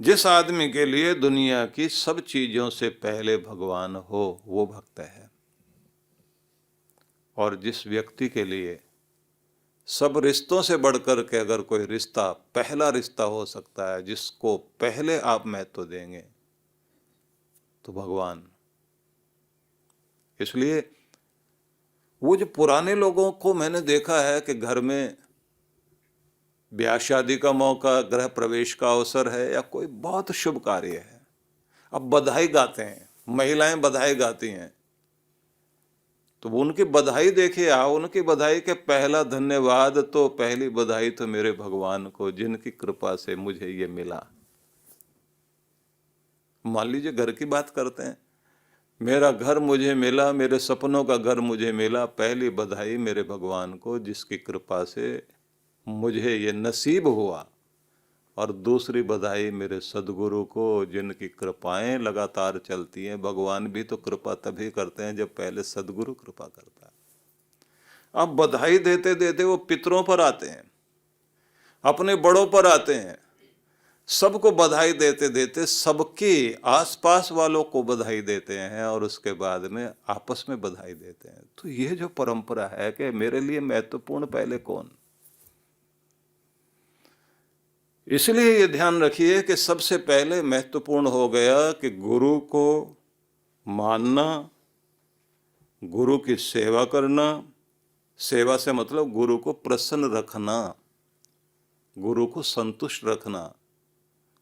जिस आदमी के लिए दुनिया की सब चीजों से पहले भगवान हो वो भक्त है, और जिस व्यक्ति के लिए सब रिश्तों से बढ़कर के अगर कोई रिश्ता पहला रिश्ता हो सकता है, जिसको पहले आप महत्व देंगे, तो भगवान। इसलिए वो जो पुराने लोगों को मैंने देखा है कि घर में ब्याह शादी का मौका, गृह प्रवेश का अवसर है या कोई बहुत शुभ कार्य है, अब बधाई गाते हैं, महिलाएं बधाई गाती हैं, तो उनकी बधाई देखिए, उनकी बधाई के पहला धन्यवाद तो, पहली बधाई तो मेरे भगवान को जिनकी कृपा से मुझे ये मिला। मान लीजिए घर की बात करते हैं, मेरा घर मुझे मिला, मेरे सपनों का घर मुझे मिला, पहली बधाई मेरे भगवान को जिसकी कृपा से मुझे ये नसीब हुआ, और दूसरी बधाई मेरे सदगुरु को जिनकी कृपाएं लगातार चलती हैं। भगवान भी तो कृपा तभी करते हैं जब पहले सदगुरु कृपा करता है। अब बधाई देते देते वो पितरों पर आते हैं, अपने बड़ों पर आते हैं, सबको बधाई देते देते सबके आसपास वालों को बधाई देते हैं, और उसके बाद में आपस में बधाई देते हैं। तो ये जो परंपरा है कि मेरे लिए महत्वपूर्ण पहले कौन, इसलिए ये ध्यान रखिए कि सबसे पहले महत्वपूर्ण हो गया कि गुरु को मानना, गुरु की सेवा करना। सेवा से मतलब गुरु को प्रसन्न रखना, गुरु को संतुष्ट रखना,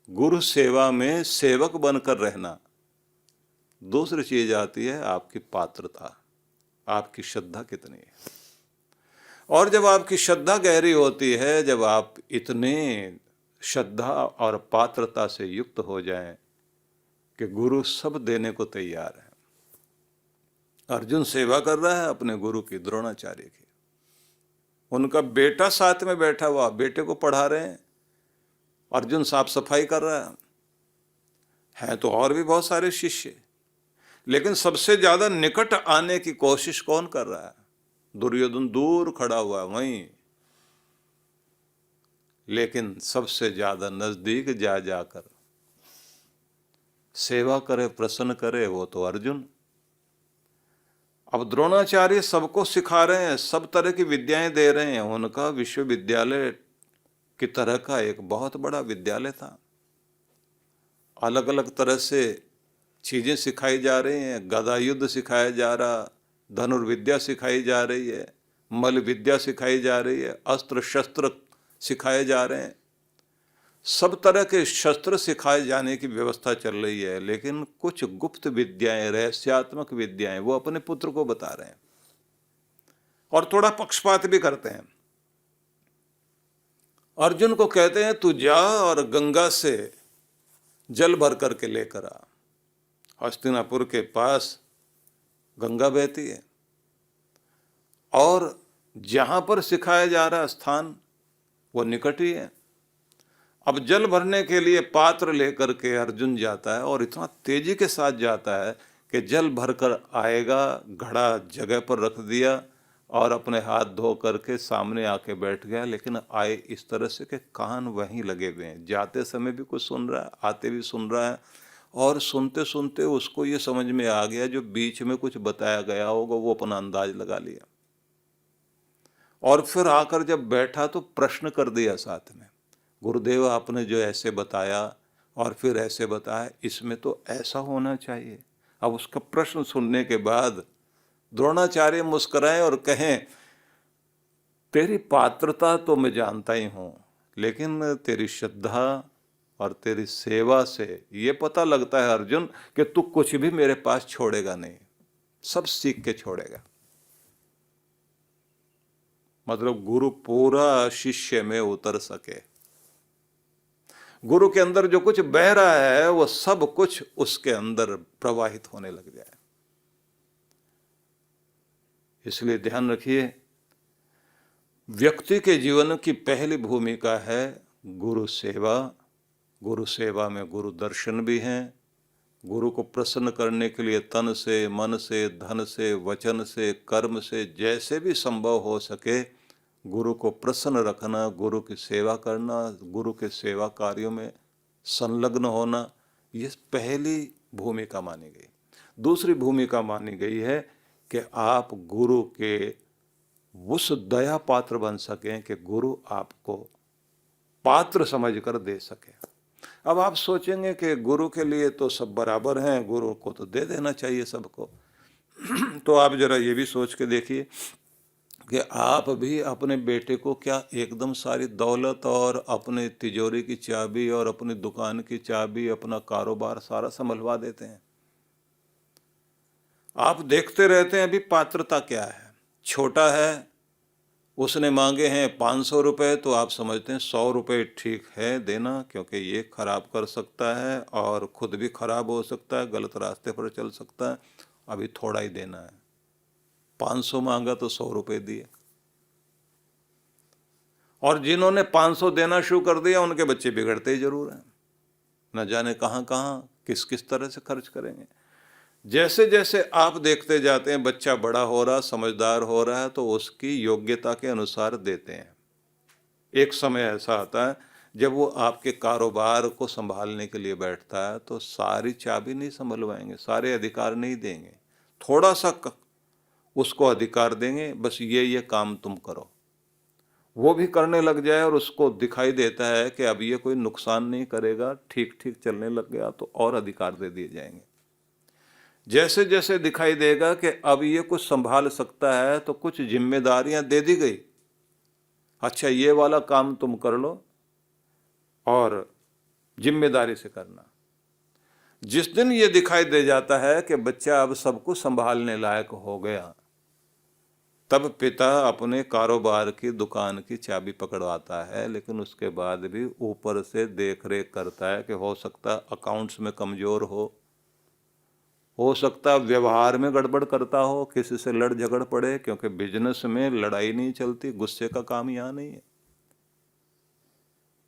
गुरु सेवा में सेवक बनकर रहना। दूसरी चीज आती है आपकी पात्रता, आपकी श्रद्धा कितनी है। और जब आपकी श्रद्धा गहरी होती है, जब आप इतने श्रद्धा और पात्रता से युक्त हो जाएं कि गुरु सब देने को तैयार है। अर्जुन सेवा कर रहा है अपने गुरु की, द्रोणाचार्य की, उनका बेटा साथ में बैठा हुआ, बेटे को पढ़ा रहे हैं, अर्जुन साफ सफाई कर रहा है तो और भी बहुत सारे शिष्य, लेकिन सबसे ज्यादा निकट आने की कोशिश कौन कर रहा है? दुर्योधन दूर खड़ा हुआ है वहीं, लेकिन सबसे ज्यादा नजदीक जा जाकर सेवा करे, प्रसन्न करे, वो तो अर्जुन। अब द्रोणाचार्य सबको सिखा रहे हैं, सब तरह की विद्याएं दे रहे हैं, उनका विश्वविद्यालय की तरह का एक बहुत बड़ा विद्यालय था। अलग अलग तरह से चीजें सिखाई जा रही हैं, गदा युद्ध सिखाया जा रहा, धनुर्विद्या सिखाई जा रही है, मल विद्या सिखाई जा रही है, अस्त्र शस्त्र सिखाए जा रहे हैं, सब तरह के शस्त्र सिखाए जाने की व्यवस्था चल रही है। लेकिन कुछ गुप्त विद्याएं, रहस्यात्मक विद्याएं वो अपने पुत्र को बता रहे हैं, और थोड़ा पक्षपात भी करते हैं। अर्जुन को कहते हैं तू जा और गंगा से जल भर करके लेकर आ। हस्तिनापुर के पास गंगा बहती है, और जहां पर सिखाया जा रहा स्थान वो निकट ही है। अब जल भरने के लिए पात्र लेकर के अर्जुन जाता है, और इतना तेजी के साथ जाता है कि जल भरकर आएगा, घड़ा जगह पर रख दिया और अपने हाथ धो करके सामने आके बैठ गया। लेकिन आए इस तरह से कि कान वहीं लगे हुए हैं, जाते समय भी कुछ सुन रहा है, आते भी सुन रहा है, और सुनते सुनते उसको ये समझ में आ गया जो बीच में कुछ बताया गया होगा वो अपना अंदाज लगा लिया, और फिर आकर जब बैठा तो प्रश्न कर दिया साथ में, गुरुदेव आपने जो ऐसे बताया और फिर ऐसे बताया, इसमें तो ऐसा होना चाहिए। अब उसका प्रश्न सुनने के बाद द्रोणाचार्य मुस्कुराए और कहें तेरी पात्रता तो मैं जानता ही हूं, लेकिन तेरी श्रद्धा और तेरी सेवा से ये पता लगता है अर्जुन कि तू कुछ भी मेरे पास छोड़ेगा नहीं, सब सीख के छोड़ेगा। मतलब गुरु पूरा शिष्य में उतर सके, गुरु के अंदर जो कुछ बह रहा है वो सब कुछ उसके अंदर प्रवाहित होने लग जाए। इसलिए ध्यान रखिए, व्यक्ति के जीवन की पहली भूमिका है गुरु सेवा। गुरु सेवा में गुरु दर्शन भी हैं। गुरु को प्रसन्न करने के लिए तन से, मन से, धन से, वचन से, कर्म से, जैसे भी संभव हो सके गुरु को प्रसन्न रखना, गुरु की सेवा करना, गुरु के सेवा कार्यों में संलग्न होना, ये पहली भूमिका मानी गई। दूसरी भूमिका मानी गई है कि आप गुरु के उस दया पात्र बन सकें कि गुरु आपको पात्र समझकर दे सके। अब आप सोचेंगे कि गुरु के लिए तो सब बराबर हैं, गुरु को तो दे देना चाहिए सबको। तो आप जरा ये भी सोच के देखिए कि आप भी अपने बेटे को क्या एकदम सारी दौलत और अपने तिजोरी की चाबी और अपनी दुकान की चाबी, अपना कारोबार सारा संभलवा देते हैं? आप देखते रहते हैं अभी पात्रता क्या है। छोटा है, उसने मांगे हैं 500 रुपये, तो आप समझते हैं 100 रुपये ठीक है देना, क्योंकि ये खराब कर सकता है और खुद भी खराब हो सकता है, गलत रास्ते पर चल सकता है, अभी थोड़ा ही देना है। 500 मांगा तो 100 रुपये दिए। और जिन्होंने 500 देना शुरू कर दिया उनके बच्चे बिगड़ते ही जरूर हैं, न जाने कहाँ कहाँ किस किस तरह से खर्च करेंगे। जैसे जैसे आप देखते जाते हैं बच्चा बड़ा हो रहा, समझदार हो रहा है, तो उसकी योग्यता के अनुसार देते हैं। एक समय ऐसा आता है जब वो आपके कारोबार को संभालने के लिए बैठता है, तो सारी चाबी नहीं संभलवाएंगे, सारे अधिकार नहीं देंगे, थोड़ा सा उसको अधिकार देंगे, बस ये काम तुम करो। वो भी करने लग जाए और उसको दिखाई देता है कि अब ये कोई नुकसान नहीं करेगा, ठीक ठीक चलने लग गया, तो और अधिकार दे दिए जाएंगे। जैसे जैसे दिखाई देगा कि अब ये कुछ संभाल सकता है, तो कुछ जिम्मेदारियां दे दी गई, अच्छा ये वाला काम तुम कर लो और जिम्मेदारी से करना। जिस दिन ये दिखाई दे जाता है कि बच्चा अब सब कुछ संभालने लायक हो गया, तब पिता अपने कारोबार की दुकान की चाबी पकड़वाता है, लेकिन उसके बाद भी ऊपर से देख रेख करता है कि हो सकता अकाउंट्स में कमजोर हो सकता व्यवहार में गड़बड़ करता हो, किसी से लड़ झगड़ पड़े, क्योंकि बिजनेस में लड़ाई नहीं चलती, गुस्से का काम यहाँ नहीं है।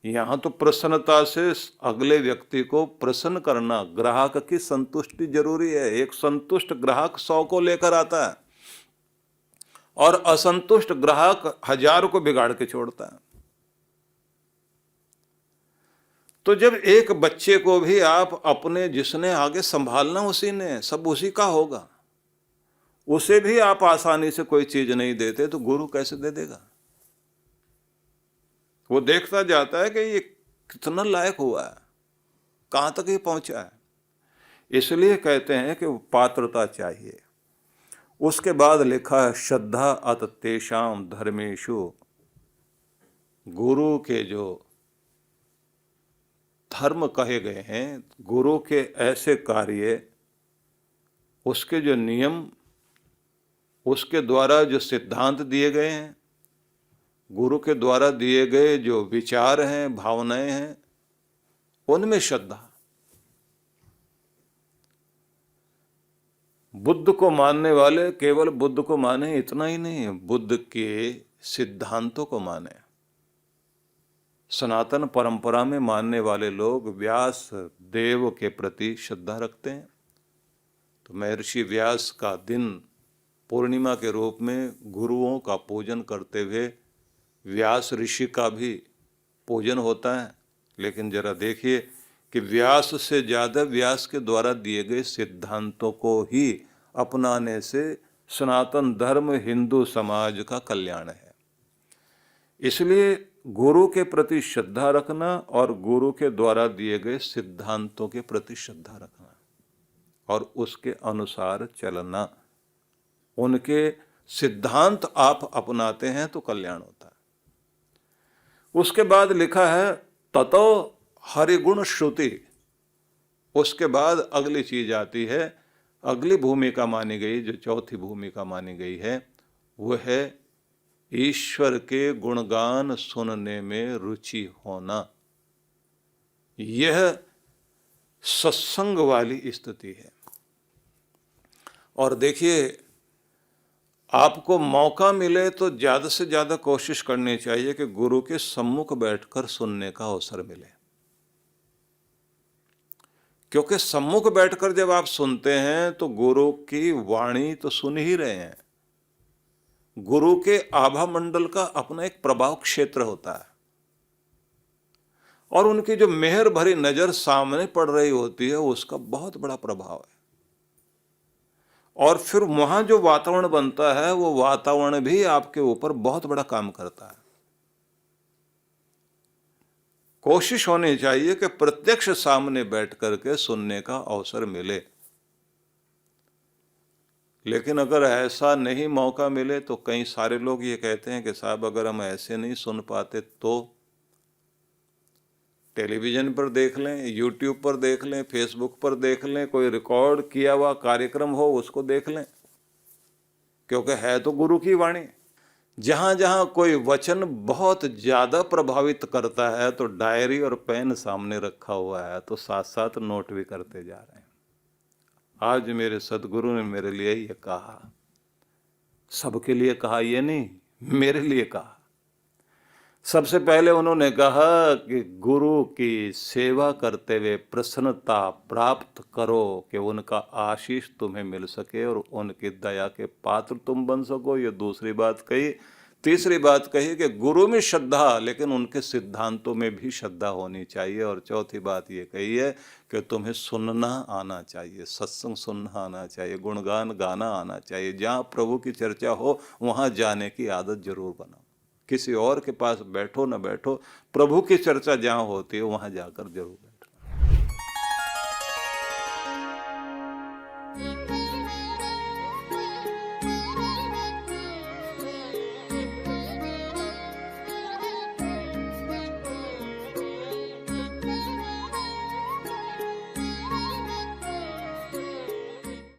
यहाँ तो प्रसन्नता से अगले व्यक्ति को प्रसन्न करना, ग्राहक की संतुष्टि जरूरी है। एक संतुष्ट ग्राहक 100 को लेकर आता है और असंतुष्ट ग्राहक 1000 को बिगाड़ के छोड़ता है। तो जब एक बच्चे को भी आप अपने, जिसने आगे संभालना उसी ने, सब उसी का होगा, उसे भी आप आसानी से कोई चीज नहीं देते, तो गुरु कैसे दे देगा? वो देखता जाता है कि ये कितना लायक हुआ है, कहां तक ये पहुंचा है। इसलिए कहते हैं कि पात्रता चाहिए। उसके बाद लिखा है श्रद्धा अत तेषाम धर्मेषु, गुरु के जो धर्म कहे गए हैं, गुरु के ऐसे कार्य, उसके जो नियम, उसके द्वारा जो सिद्धांत दिए गए हैं, गुरु के द्वारा दिए गए जो विचार हैं, भावनाएं हैं, उनमें श्रद्धा। बुद्ध को मानने वाले केवल बुद्ध को माने इतना ही नहीं है, बुद्ध के सिद्धांतों को माने। सनातन परंपरा में मानने वाले लोग व्यास देव के प्रति श्रद्धा रखते हैं। तो महर्षि व्यास का दिन पूर्णिमा के रूप में गुरुओं का पूजन करते हुए व्यास ऋषि का भी पूजन होता है। लेकिन जरा देखिए कि व्यास से ज़्यादा व्यास के द्वारा दिए गए सिद्धांतों को ही अपनाने से सनातन धर्म, हिंदू समाज का कल्याण है। इसलिए गुरु के प्रति श्रद्धा रखना और गुरु के द्वारा दिए गए सिद्धांतों के प्रति श्रद्धा रखना और उसके अनुसार चलना, उनके सिद्धांत आप अपनाते हैं तो कल्याण होता है। उसके बाद लिखा है ततो हरिगुण श्रुति। उसके बाद अगली चीज आती है, अगली भूमिका मानी गई, जो चौथी भूमिका मानी गई है, वो है ईश्वर के गुणगान सुनने में रुचि होना। यह सत्संग वाली स्थिति है। और देखिए, आपको मौका मिले तो ज़्यादा से ज़्यादा कोशिश करनी चाहिए कि गुरु के सम्मुख बैठकर सुनने का अवसर मिले, क्योंकि सम्मुख बैठकर जब आप सुनते हैं तो गुरु की वाणी तो सुन ही रहे हैं। गुरु के आभा मंडल का अपना एक प्रभाव क्षेत्र होता है। और उनकी जो मेहर भरी नजर सामने पड़ रही होती है उसका बहुत बड़ा प्रभाव है। और फिर वहां जो वातावरण बनता है वो वातावरण भी आपके ऊपर बहुत बड़ा काम करता है। कोशिश होनी चाहिए कि प्रत्यक्ष सामने बैठ करके सुनने का अवसर मिले, लेकिन अगर ऐसा नहीं मौका मिले तो कई सारे लोग ये कहते हैं कि साहब अगर हम ऐसे नहीं सुन पाते तो टेलीविज़न पर देख लें, यूट्यूब पर देख लें, फेसबुक पर देख लें, कोई रिकॉर्ड किया हुआ कार्यक्रम हो उसको देख लें, क्योंकि है तो गुरु की वाणी। जहाँ जहाँ कोई वचन बहुत ज़्यादा प्रभावित करता है तो डायरी और पेन सामने रखा हुआ है, तो साथ साथ नोट भी करते जा रहे हैं। आज मेरे सदगुरु ने मेरे लिए ये कहा, सबके लिए कहा ये नहीं, मेरे लिए कहा। सबसे पहले उन्होंने कहा कि गुरु की सेवा करते हुए प्रसन्नता प्राप्त करो कि उनका आशीष तुम्हें मिल सके और उनकी दया के पात्र तुम बन सको, ये दूसरी बात कही। तीसरी बात कही कि गुरु में श्रद्धा, लेकिन उनके सिद्धांतों में भी श्रद्धा होनी चाहिए। और चौथी बात ये कही है कि तुम्हें सुनना आना चाहिए, सत्संग सुनना आना चाहिए, गुणगान गाना आना चाहिए। जहाँ प्रभु की चर्चा हो वहाँ जाने की आदत जरूर बनाओ। किसी और के पास बैठो न बैठो, प्रभु की चर्चा जहाँ होती है वहाँ जाकर जरूर